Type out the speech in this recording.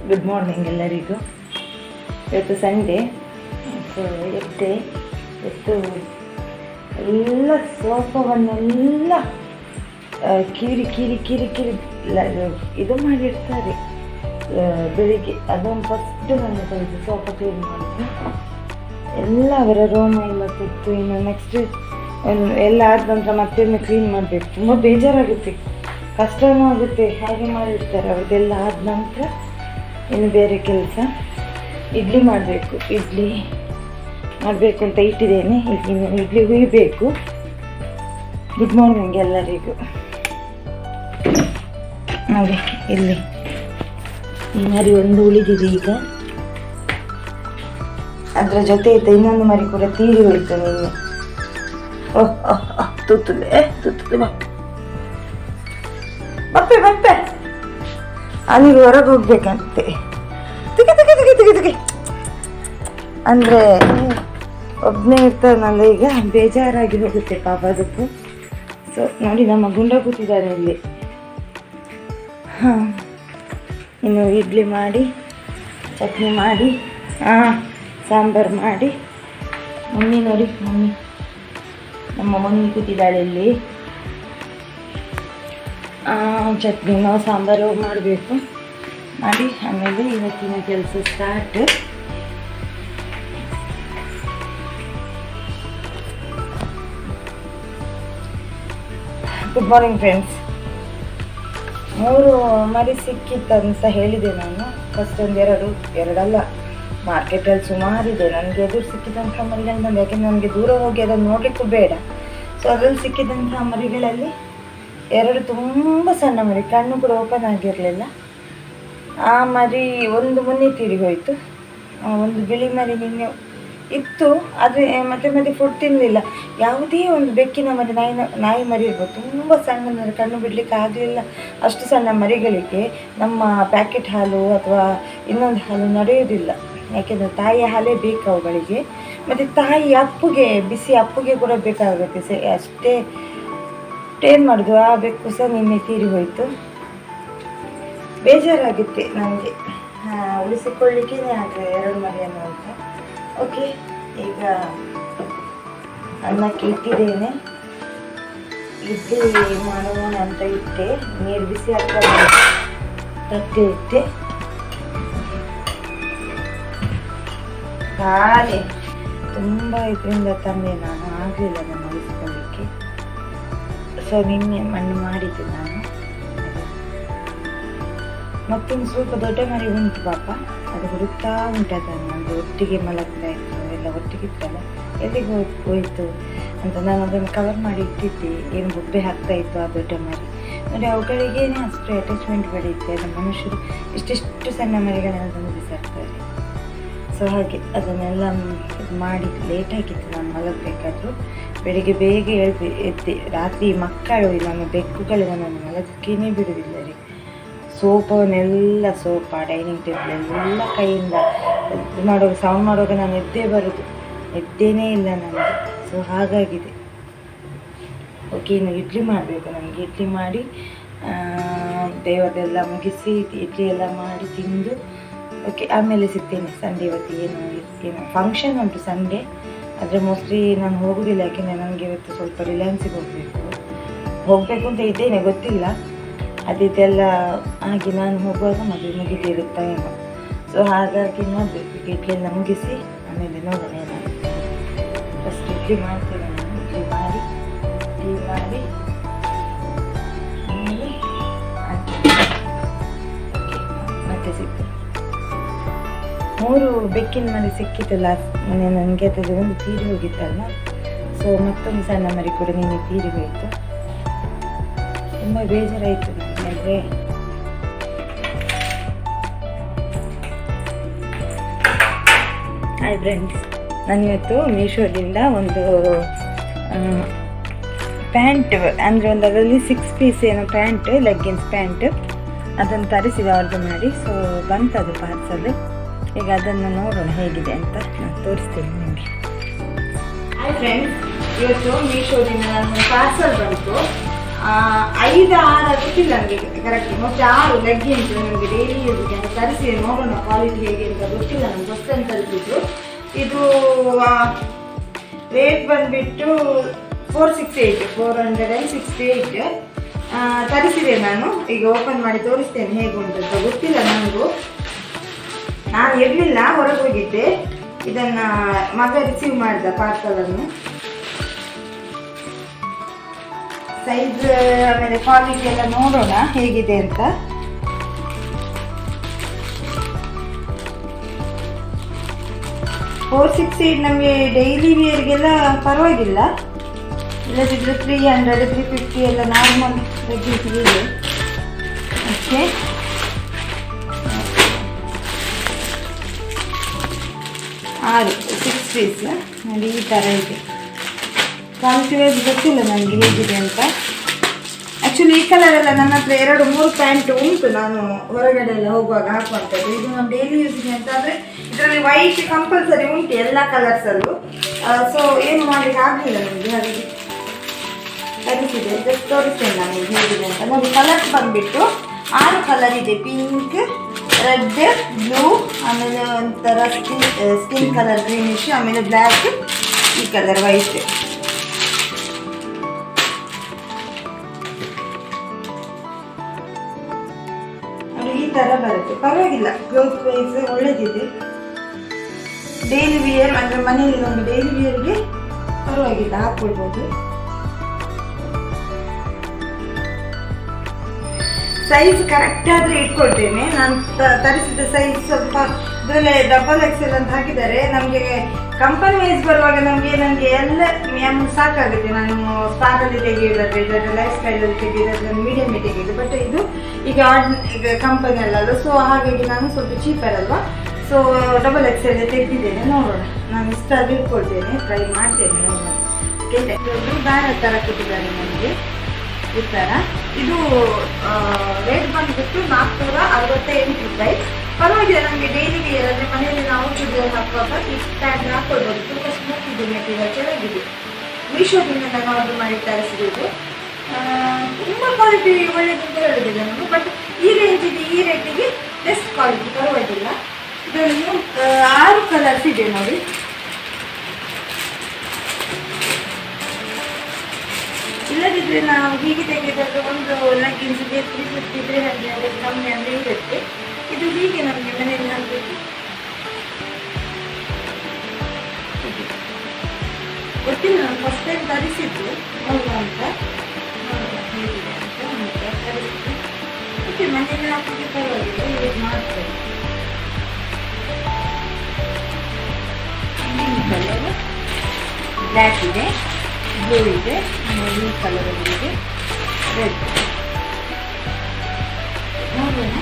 Good morning ಎಲ್ಲರಿಗೂ. ಇವತ್ತು Sunday. So ಎದ್ದು ಎಲ್ಲ ಸೋಫಾವನ್ನೆಲ್ಲ ಕಿರಿ ಇದು ಮಾಡಿರ್ತಾರೆ ಬೆಳಿಗ್ಗೆ. ಅದೊಂದು ಫಸ್ಟ್ ನನ್ನ ಕೆಲಸ, ಸೋಫಾ ಕ್ಲೀನ್ ಮಾಡೋದು. ಎಲ್ಲ ಅವರ ರೋಮ ಎಲ್ಲ ತೆಗೆದು ಇನ್ನು ನೆಕ್ಸ್ಟ್ ಎಲ್ಲ ಆದ ನಂತರ ಮತ್ತೊಮ್ಮೆ ಕ್ಲೀನ್ ಮಾಡಬೇಕು. ತುಂಬ ಬೇಜಾರಾಗುತ್ತೆ, ಕಷ್ಟನೂ ಆಗುತ್ತೆ. ಹಾಗೆ ಮಾಡಿರ್ತಾರೆ ಅವ್ರದ್ದೆಲ್ಲ ಆದ ನಂತರ ಇನ್ನು ಬೇರೆ ಕೆಲಸ. ಇಡ್ಲಿ ಮಾಡಬೇಕು ಅಂತ ಇಟ್ಟಿದ್ದೇನೆ. ಇಡ್ಲಿ ಹುಯ್ಬೇಕು. ಗುಡ್ ಮಾರ್ನಿಂಗ್ ಎಲ್ಲರಿಗೂ. ನೋಡಿ ಇಲ್ಲಿ ಈ ಮರಿ ಒಂದು ಉಳಿದಿದೆ. ಈಗ ಅದರ ಜೊತೆ ಇದ್ದ ಇನ್ನೊಂದು ಮರಿ ಕೂಡ ತೀರಿ ಹೋಯ್ತು ನಿನ್ನೆ. ತುತ್ತದೆ ಬಪ್ಪೆ ಅಲ್ಲಿಗೆ ಹೊರಗೆ ಹೋಗ್ಬೇಕಂತೆ. ತೆಗೆ ಅಂದರೆ ಒಬ್ಬನೇ ಇರ್ತಾನಲ್ಲ, ಈಗ ಬೇಜಾರಾಗಿ ಹೋಗುತ್ತೆ ಪಾಪ ಅದಕ್ಕೂ. ಸೊ ನೋಡಿ ನಮ್ಮ ಗುಂಡ ಕೂತಿದ್ದಾರೆ ಇಲ್ಲಿ. ಹಾಂ, ಇನ್ನು ಇಡ್ಲಿ ಮಾಡಿ, ಚಟ್ನಿ ಮಾಡಿ, ಸಾಂಬಾರು ಮಾಡಿ. ಮಮ್ಮಿ ನೋಡಿ, ನಮ್ಮ ಮಮ್ಮಿ ಕೂತಿದ್ದಾಳೆ ಇಲ್ಲಿ. ಚಟ್ನಿನೋ ಸಾಂಬಾರು ಮಾಡಬೇಕು. ಮಾಡಿ ಆಮೇಲೆ ಇವತ್ತಿನ ಕೆಲಸ ಸ್ಟಾರ್ಟ್. Good morning friends. 3 ಮರಿ ಸಿಕ್ಕಿತ್ತಂತ ಹೇಳಿದೆ ನಾನು. ಫಸ್ಟ್ ಎರಡಲ್ಲ, ಮಾರ್ಕೆಟಲ್ಲಿ ಸುಮಾರಿದೆ. ನನಗೆ ಎದುರು ಸಿಕ್ಕಿದಂಥ ಮರಿಗಳು ಬಂದು, ಯಾಕೆಂದರೆ ನನಗೆ ದೂರ ಹೋಗಿ ಅದನ್ನು ನೋಡಲಿಕ್ಕೂ ಬೇಡ. ಸೊ ಅದರಲ್ಲಿ ಸಿಕ್ಕಿದಂಥ ಮರಿಗಳಲ್ಲಿ 2 ತುಂಬ ಸಣ್ಣ ಮರಿ, ಕಣ್ಣು ಕೂಡ ಓಪನ್ ಆಗಿರಲಿಲ್ಲ. ಆ ಮರಿ ಒಂದು ಮೊನ್ನೆ ತೀರಿ ಹೋಯಿತು. ಒಂದು ಬಿಳಿ ಮರಿ ನಿನ್ನೆ ಇತ್ತು, ಆದರೆ ಮತ್ತೆ ಫುಡ್ ತಿನ್ನಲಿಲ್ಲ. ಯಾವುದೇ ಒಂದು ಬೆಕ್ಕಿನ ಮರಿ, ನಾಯಿ ಮರಿ ಇರ್ಬೋದು, ತುಂಬ ಸಣ್ಣ ಮರಿ, ಕಣ್ಣು ಬಿಡಲಿಕ್ಕೆ ಆಗಲಿಲ್ಲ. ಅಷ್ಟು ಸಣ್ಣ ಮರಿಗಳಿಗೆ ನಮ್ಮ ಪ್ಯಾಕೆಟ್ ಹಾಲು ಅಥವಾ ಇನ್ನೊಂದು ಹಾಲು ನಡೆಯೋದಿಲ್ಲ. ಯಾಕೆಂದರೆ ತಾಯಿಯ ಹಾಲೇ ಬೇಕು ಅವುಗಳಿಗೆ. ಮತ್ತು ತಾಯಿ ಅಪ್ಪುಗೆ, ಬಿಸಿ ಅಪ್ಪುಗೆ ಕೂಡ ಬೇಕಾಗುತ್ತೆ. ಅಷ್ಟೇ ಏನು ಮಾಡೋದು. ಆ ಬೆಕ್ಕು ಸಹ ನಿನ್ನೆ ತೀರಿ ಹೋಯಿತು. ಬೇಜಾರಾಗುತ್ತೆ ನನಗೆ. ಉಳಿಸಿಕೊಳ್ಳಿಕ್ಕೇ ಆಗಲಿ 2 ಮರಿಯನ್ನು ಅಂತ. ಓಕೆ, ಈಗ ಅನ್ನಕ್ಕೆ ಇಟ್ಟಿದ್ದೇನೆ. ಇಡ್ಲಿ ಮಾಡೋಣ ಅಂತ ಇಟ್ಟೆ. ನೀರು ಬಿಸಿ ಆಗ್ತದೆ, ತಟ್ಟೆ ಇಟ್ಟೆ. ಹಾಗೆ ತುಂಬ ಇದರಿಂದ ತಂದೆ ನಾನು, ಆಗಲಿಲ್ಲ ನಾನು ಉಳಿಸ್ಕೊಳ್ಳಿಕ್ಕೆ. ಸೊ ನಿನ್ನೆ ಮಣ್ಣು ಮಾಡಿದ್ದೆ ನಾನು. ಮತ್ತೊಂದು ಸ್ವಲ್ಪ ದೊಡ್ಡ ಮರಿ ಉಂಟು ಪಾಪ, ಅದು ಹುಡುಕ್ತಾ ಉಂಟು. ಅದನ್ನು ಒಂದು ಒಟ್ಟಿಗೆ ಮಲಗ್ತಾ ಇತ್ತು, ಎಲ್ಲ ಒಟ್ಟಿಗಿತ್ತಲ್ಲ, ಎಲ್ಲಿಗೆ ಹೋಯ್ತು ಅಂತ ನಾನು ಅದನ್ನು ಕವರ್ ಮಾಡಿ ಇಟ್ಟಿದ್ದೆ. ಏನು ಬೊಬ್ಬೆ ಹಾಕ್ತಾ ಇತ್ತು ಆ ದೊಡ್ಡ ಮರಿ. ನೋಡಿ ಅವುಗಳಿಗೇನೆ ಅಷ್ಟು ಅಟ್ಯಾಚ್ಮೆಂಟ್ ಬೆಳೆಯುತ್ತೆ. ಅದು ಮನುಷ್ಯರು ಇಷ್ಟಿಷ್ಟು ಸಣ್ಣ ಮರಿಗಳನ್ನು ತಂದು ಬಿಸಾಡ್ತಾರೆ. ಸೊ ಹಾಗೆ ಅದನ್ನೆಲ್ಲ ಮಾಡಿ ಲೇಟ್ ಆಗಿತ್ತು ನಾನು ಮಲಗಬೇಕಾದ್ರು. ಬೆಳಿಗ್ಗೆ ಬೇಗ ಎದ್ದೆ. ರಾತ್ರಿ ಮಕ್ಕಳು, ನನ್ನ ಬೆಕ್ಕುಗಳು ನನ್ನನ್ನು ಮಲಗಕ್ಕೇನೆ ಬಿಡುವುದಿಲ್ಲ ರೀ. ಸೋಫಾವನ್ನೆಲ್ಲ, ಡೈನಿಂಗ್ ಟೇಬಲ್ ಎಲ್ಲ ಕೈಯಿಂದ ಸೌಂಡ್ ಮಾಡುವಾಗ ನಾನು ಎದ್ದೇನೇ ಇಲ್ಲ ನನಗೆ. ಸೊ ಹಾಗಾಗಿದೆ. ಓಕೆ, ಇನ್ನು ಇಡ್ಲಿ ಮಾಡಬೇಕು ನನಗೆ. ಇಡ್ಲಿ ಮಾಡಿ ದೇವರೆಲ್ಲ ಮುಗಿಸಿ ಇಡ್ಲಿ ಎಲ್ಲ ಮಾಡಿ ತಿಂದು ಓಕೆ ಆಮೇಲೆ ಸಿಗ್ತೇನೆ. ಸಂಡೇ ಇವತ್ತು ಏನು ಫಂಕ್ಷನ್ ಉಂಟು ಸಂಡೇ, ಆದರೆ ಮೋಸ್ಟ್ಲಿ ನಾನು ಹೋಗೋದಿಲ್ಲ. ಯಾಕೆಂದರೆ ನನಗೆ ಇವತ್ತು ಸ್ವಲ್ಪ ರಿಲಯನ್ಸಿಗೆ ಹೋಗಬೇಕು ಅಂತ ಇದ್ದೇನೆ, ಗೊತ್ತಿಲ್ಲ. ಅದೆಲ್ಲ ಹಾಗೆ ನಾನು ಹೋಗುವಾಗ ಮದುವೆ ಮುಗಿದಿರುತ್ತಾ ಏನೋ. ಸೊ ಹಾಗಾಗಿ ನೋಡಬೇಕು. ಇಡ್ಲಿ ಎಲ್ಲ ಮುಗಿಸಿ ಆಮೇಲೆ ನೋಡೋಣ ಏನಾಗುತ್ತೆ. ಫಸ್ಟ್ ಇಡ್ಲಿ ಮಾಡ್ತೇನೆ ನಾನು. ಇಡ್ಲಿ ಮಾಡಿ ಆಮೇಲೆ ಮತ್ತೆ ಸಿಗ್ತೇನೆ. 3 ಬೆಕ್ಕಿನ ಮರಿ ಸಿಕ್ಕಿತ್ತು ಲಾಸ್ಟ್ ಮೊನ್ನೆ ನನಗೆ. ಅದು ಒಂದು ತೀರಿ ಹೋಗಿತ್ತಲ್ಲ. ಸೊ ಮತ್ತೊಂದು ಸಣ್ಣ ಮರಿ ಕೂಡ ನಿನ್ನೆ ತೀರಿ ಹೋಯಿತು. ತುಂಬ ಬೇಜಾರಾಯಿತು ನನಗೆ. ಹಾಯ್ ಫ್ರೆಂಡ್ಸ್, ನಾನಿವತ್ತು ಮೀಶೋದಿಂದ ಒಂದು ಪ್ಯಾಂಟ್, ಅಂದರೆ ಒಂದು ಅದರಲ್ಲಿ 6 ಪೀಸ್ ಏನೋ ಪ್ಯಾಂಟ್, ಲೆಗ್ಗಿನ್ಸ್ ಪ್ಯಾಂಟ್, ಅದನ್ನು ತರಿಸಿದೆ ಆರ್ಡರ್ ಮಾಡಿ. ಸೊ ಬಂತದು ಪಾರ್ಸಲ್. ಈಗ ಅದನ್ನು ನೋಡೋಣ ಹೇಗಿದೆ ಅಂತ ನಾನು ತೋರಿಸ್ತೀನಿ ನಿಮಗೆ. ಹಾಯ್ ಫ್ರೆಂಡ್ಸ್, ಇವತ್ತು ಮೀಶೋದಿಂದ ನನ್ನ ಪಾರ್ಸಲ್ ಬಂತು. 5 6 ಗೊತ್ತಿಲ್ಲ ನನಗೆ ಕರೆಕ್ಟ್, ಮತ್ತೆ 6 ಲೆಗ್ಗಿನ್ಸ್ ನನಗೆ ಡೈಲಿ ಯೂಸ್ಗೆ ಅಂತ ತರಿಸಿ ನೋಡೋಣ ಕ್ವಾಲಿಟಿ ಹೇಗೆ ಅಂತ ಗೊತ್ತಿಲ್ಲ. ನನಗೆ ಫಸ್ಟ್ ಟೈಮ್ ತರಿಸಿದ್ದು ಇದು. ರೇಟ್ ಬಂದುಬಿಟ್ಟು 468 ತರಿಸಿದೆ ನಾನು. ಈಗ ಓಪನ್ ಮಾಡಿ ತೋರಿಸ್ತೇನೆ ಹೇಗೆ ಉಂಟಂತ. ಗೊತ್ತಿಲ್ಲ ನನಗೂ, ನಾನು ಇರಲಿಲ್ಲ, ಹೊರಗೆ ಹೋಗಿದ್ದೆ. ಇದನ್ನು ಮಗ ರಿಸೀವ್ ಮಾಡಿದ ಪಾರ್ಸಲನ್ನು. ಸೈಜ್ ಆಮೇಲೆ ಕ್ವಾಲಿಟಿ ಎಲ್ಲ ನೋಡೋಣ ಹೇಗಿದೆ ಅಂತ. $468 ನಮಗೆ ಡೈಲಿ ವೇರ್ಗೆಲ್ಲ ಪರವಾಗಿಲ್ಲ. ಇಲ್ಲದಿದ್ದರೆ 300 350 ಎಲ್ಲ ನಾರ್ಮಲ್ ಲೆಗ್ಗಿನ್ಸ್ಗೆ ಇದೆ. ಓಕೆ, 6 ಪೀಸ್ ನೋಡಿ ಈ ಥರ ಇದೆ. ಕ್ವಾಲಿಟಿ ವೈಸ್ ಗೊತ್ತಿಲ್ಲ ನನಗೆ ಹೇಗಿದೆ ಅಂತ. ಆ್ಯಕ್ಚುಲಿ ಈ ಕಲರ್ ಎಲ್ಲ ನನ್ನ ಹತ್ರ 2-3 ಪ್ಯಾಂಟ್ ಉಂಟು, ನಾನು ಹೊರಗಡೆ ಎಲ್ಲ ಹೋಗುವಾಗ ಹಾಕುವಂಥದ್ದು. ಇದು ನಾನು ಡೈಲಿ ಯೂಸ್ಗೆ ಅಂತ ಆದರೆ ಇದರಲ್ಲಿ ವೈಟ್ ಕಂಪಲ್ಸರಿ ಉಂಟು ಎಲ್ಲ ಕಲರ್ಸಲ್ಲೂ. ಸೊ ಏನು ಮಾಡಲಿಕ್ಕೆ ಆಗಲಿಲ್ಲ ನನಗೆ, ಹಾಗಾಗಿ ತರಿಸಿದೆ. ಜಸ್ಟ್ ತೋರಿಸ್ತೇನೆ ನಾನು ಹೇಗಿದೆ ಅಂತ. ನೋಡಿ ಕಲರ್ಸ್ ಬಂದುಬಿಟ್ಟು 6 ಕಲರ್ ಇದೆ. ಪಿಂಕ್, ರೆಡ್, ಬ್ಲೂ, ಆಮೇಲೆ ಒಂಥರ ಸ್ಕಿನ್ ಕಲರ್ ಗ್ರೀನಿಶ್, ಆಮೇಲೆ ಬ್ಲ್ಯಾಕ್, ಈ ಕಲರ್ ವೈಟ್. ಈ ಥರ ಬರುತ್ತೆ, ಪರವಾಗಿಲ್ಲ. ಕ್ಲೋತ್ ವೈಸ್ ಒಳ್ಳೆದಿದೆ. ಡೈಲಿ ವಿಯರ್ ಅಂದರೆ ಮನೆಯಲ್ಲಿ ಒಂದು ಡೈಲಿ ವಿಯರ್ಗೆ ಪರವಾಗಿಲ್ಲ, ಹಾಕ್ಕೊಳ್ಬೋದು. ಸೈಜ್ ಕರೆಕ್ಟ್ ಆದರೆ ಇಟ್ಕೊಳ್ತೇನೆ. ನಾನು ತರಿಸಿದ ಸೈಜ್ ಸ್ವಲ್ಪ ಇದರಲ್ಲೇ XXL ಅಂತ ಹಾಕಿದ್ದಾರೆ. ನಮಗೆ ಕಂಪನಿ ವೈಸ್ ಬರುವಾಗ ನನಗೆ ಎಲ್ಲ ಸಾಕಾಗುತ್ತೆ. ನಾನು ಸ್ಪಾರಲ್ಲಿ ತೆಗೆಯೋದಾದ್ರೆ, ಇದರ ಲೈಫ್ ಸ್ಟೈಲಲ್ಲಿ ತೆಗೆಯೋದಾದ್ರೆ ಮೀಡಿಯಮ್ಮೇ ತೆಗೆಯೋದು. ಬಟ್ ಇದು ಈಗ ಕಂಪನಿಯಲ್ಲಲ್ಲ, ಸೊ ಹಾಗಾಗಿ ನಾನು ಸ್ವಲ್ಪ ಚೀಪರ್ ಅಲ್ವಾ, ಸೊ XXL ತೆಗೆದಿದ್ದೇನೆ. ನೋಡೋಣ, ನಾನು ಇಷ್ಟ ಅದು ಇಟ್ಕೊಳ್ತೇನೆ, ಟ್ರೈ ಮಾಡ್ತೇನೆ. ನೋಡೋಣ. ಬೇರೆ ಥರ ಕೊಟ್ಟಿದ್ದಾರೆ ನನಗೆ ಈ ಥರ. ಇದು ರೇಟ್ ಬಂದುಬಿಟ್ಟು $468. ಪರವಾಗಿಲ್ಲ, ನಮಗೆ ಡೈಲಿ ವೇರ್ ಅಂದರೆ ಮನೆಯಲ್ಲಿ ನಾವು ಚೂಡಿದಾರ್ ಹಾಕುವಾಗ ಈ ಪ್ಯಾಂಟ್ ಹಾಕ್ಕೊಳ್ಬೋದು. ತುಂಬ ಸ್ಮೂತ್ ಇದೆ, ಮೆಟೀರಿಯಲ್ ಚೆನ್ನಾಗಿದೆ. ಮೀಶೋದಿಂದ ನಾನು ಆರ್ಡರ್ ಮಾಡಿ ತರಿಸಿದ್ದು. ತುಂಬ ಕ್ವಾಲಿಟಿ ಒಳ್ಳೆಯದು ಅಂತ ಹೇಳಿದೆ ನಾನು. ಬಟ್ ಈ ರೇಂಜಿಗೆ ಈ ರೇಟಿಗೆ ಬೆಸ್ಟ್ ಕ್ವಾಲಿಟಿ, ಪರವಾಗಿಲ್ಲ. ಇದರಲ್ಲಿ 6 ಕಲರ್ಸ್ ಇದೆ ನೋಡಿ. ಇಲ್ಲದಿದ್ದರೆ ನಾವು ಹೀಗೆ ತೆಗೆದಾಗ ಒಂದು ಲೆಗ್ಗಿನ್ಸ್ಗೆ 350 300 ಕಮ್ಮಿ ಅಂದರೆ ಇರುತ್ತೆ. ಇದು ಹೀಗೆ ನಮಗೆ ಮನೆಯಲ್ಲಿ ಹಾಕಬೇಕು. ಗೊತ್ತಿಲ್ಲ, ನಾನು ಫಸ್ಟ್ ಟೈಮ್ ತರಿಸಿದ್ದು, ನೋಡುವ ಅಂತ ಹೇಗಿದೆ ಅಂತ ತರಿಸಿದ್ದು. ಓಕೆ, ಮನೆಯಲ್ಲಿ ಹಾಕಲಿಕ್ಕೆ ಪರವಾಗಿಲ್ಲ, ಯೂಸ್ ಮಾಡ್ತೇನೆ. ಗ್ರೀನ್ ಕಲರ್, ಬ್ಲ್ಯಾಕ್ ಇದೆ, ಬ್ಲೂ ಇದೆ, ಈ ಕಲರ್ ಇದೆ, ರೆಡ್. ನೋಡೋಣ.